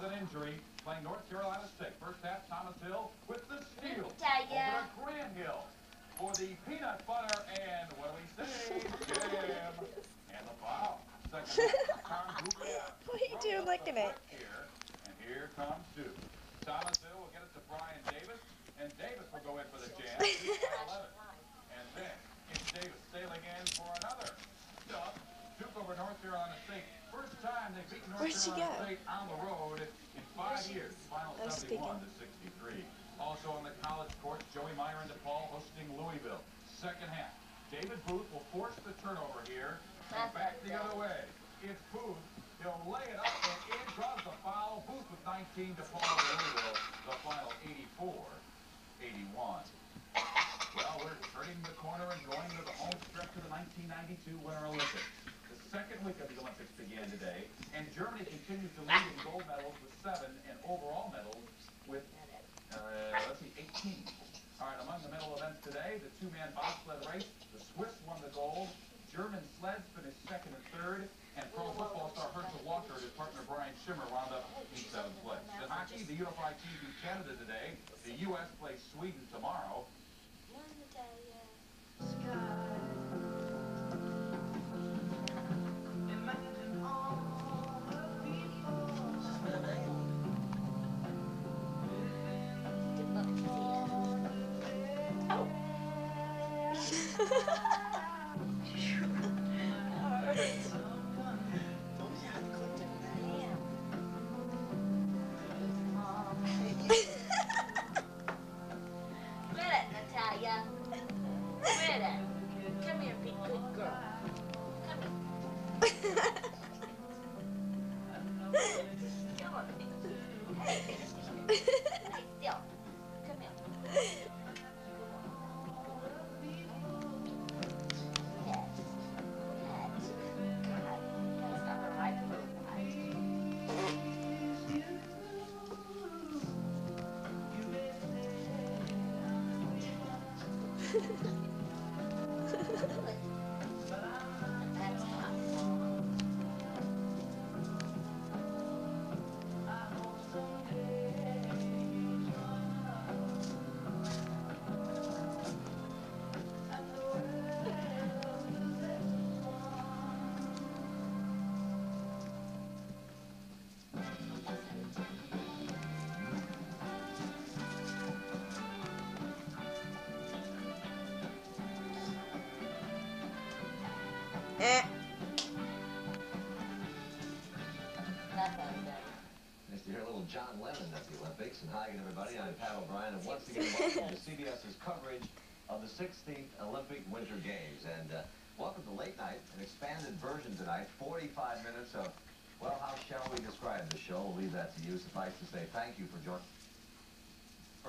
an injury, playing North Carolina State. First half, Thomas Hill with the steal. Natalia. Over to Grant Hill for the peanut butter and, what do we say, jam. And the foul. Second half, What are you doing looking at? Here, and here comes Duke. Thomas Hill will get it to Brian Davis, and Davis will go in for the jam. 11. And then it's Davis sailing in for another stop. Duke over North Carolina State. First time they've beaten North Carolina State on the road in 5 years. Final 71 to 63. Also on the college court, Joey Meyer and DePaul hosting Louisville. Second half, David Booth will force the turnover here. And back the other way. It's Booth. He'll lay it up and in draws the foul. Booth with 19 to Paul Louisville. The final 84-81. Well, we're turning the corner and going to the home stretch of the 1992 Winter Olympics. The second week of the Olympics began today, and Germany continues to lead in gold medals with 7 and overall medals with, 18. All right, among the medal events today, the two-man bobsled race, the Swiss won the gold, German sleds finished second and third, and pro football star Herschel Walker and his partner Brian Schimmer wound up in 7th place. In hockey, the unified team beat Canada today. The U.S. plays Sweden tomorrow. Natalia. Come here, big good girl. Come here. Come on. Hey. Still. Come here. Nice to hear a little John Lennon at the Olympics. And hi again, everybody. I'm Pat O'Brien, and once again, welcome to CBS's coverage of the 16th Olympic Winter Games. And welcome to Late Night, an expanded version tonight, 45 minutes of, well, how shall we describe the show? We'll leave that to you. Suffice to say, thank you for joining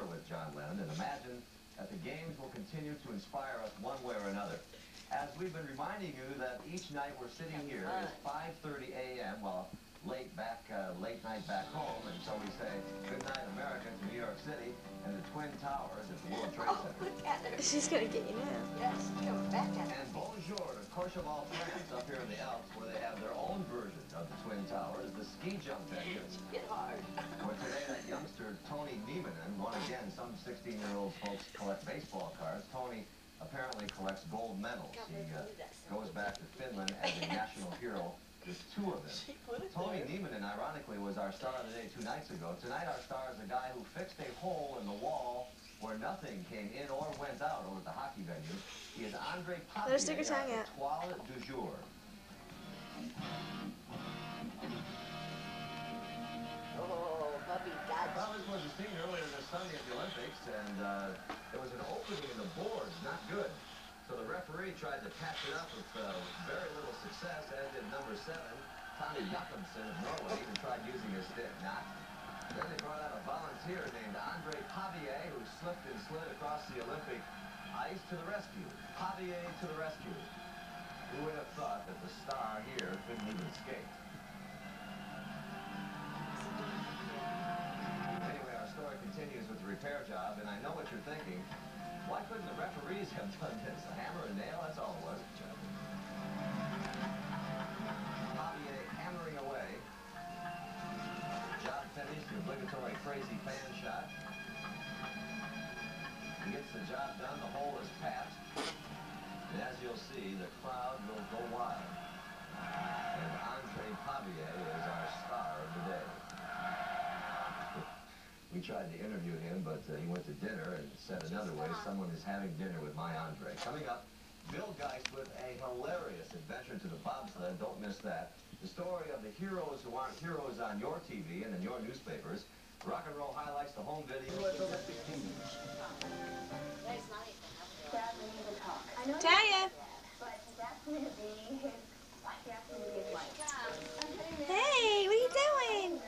with John Lennon, and imagine that the games will continue to inspire us one way or another. As we've been reminding you that each night we're sitting here is 5:30 a.m., well, late night back home, and so we say good night America to New York City and the Twin Towers at the World Trade Center. Look at her. She's gonna get you now. Yes, come back at her. And bonjour to Courchevel, France, up here in the Alps, where they have their own version of the Twin Towers, the ski jump venue. Get hard. Where today that youngster Tony Neiman, one again, some 16-year-old folks collect baseball cards. Tony apparently collects gold medals. He goes back to Finland as a national hero. There's 2 of them. Tony Neiman, ironically, was our star of the day 2 nights ago. Tonight, our star is a guy who fixed a hole in the wall where nothing came in or went out over at the hockey venue. He is Andre Papier, Let her stick her tongue out. Étoile du jour. Oh, puppy, got Well, this was a scene earlier this Sunday at the Olympics, and there was an opening in the boards, not good. So the referee tried to patch it up with very little success, as did number 7, Tommy Jakobsen of Norway, even tried using his stick, not. Then they brought out a volunteer named Andre Papier, who slipped and slid across the Olympic ice to the rescue. Papier to the rescue. Who would have thought that the star here couldn't even skate? Anyway, our story continues with the repair job, and I know what you're thinking. Why couldn't the referees have done this? A hammer and nail, that's all it was. Papier hammering away. Job finished. swing until a crazy fan shot. He gets the job done. The hole is packed. And as you'll see, the crowd will go wild. And Andre Pavier is our star of the day. We tried to interview him, but he went to dinner, and said another way, someone is having dinner with my Andre. Coming up, Bill Geist with a hilarious adventure to the bobsled. Don't miss that. The story of the heroes who aren't heroes on your TV and in your newspapers. Rock and roll highlights, the home video. Natalia. Hey, what are you doing?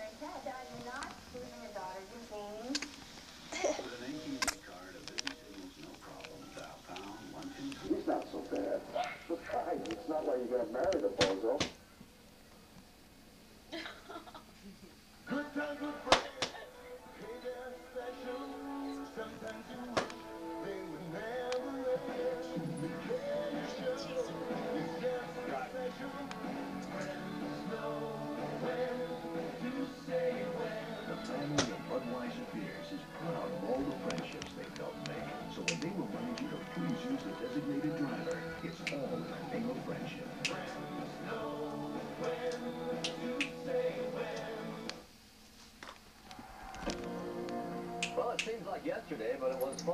He's not so bad. Besides, it's not like you're gonna marry the bozo. Good time, good friend. Hey, they're special. Sometimes you wish they would never end. It's just special. Friends know when to say when. The family of Budweiser beers is proud of all the friendships they've helped make. So when they remind you to please use the designated driver, it's all in the name of friendship. Friends know when to say when. Well, it seems like yesterday, but it was fun.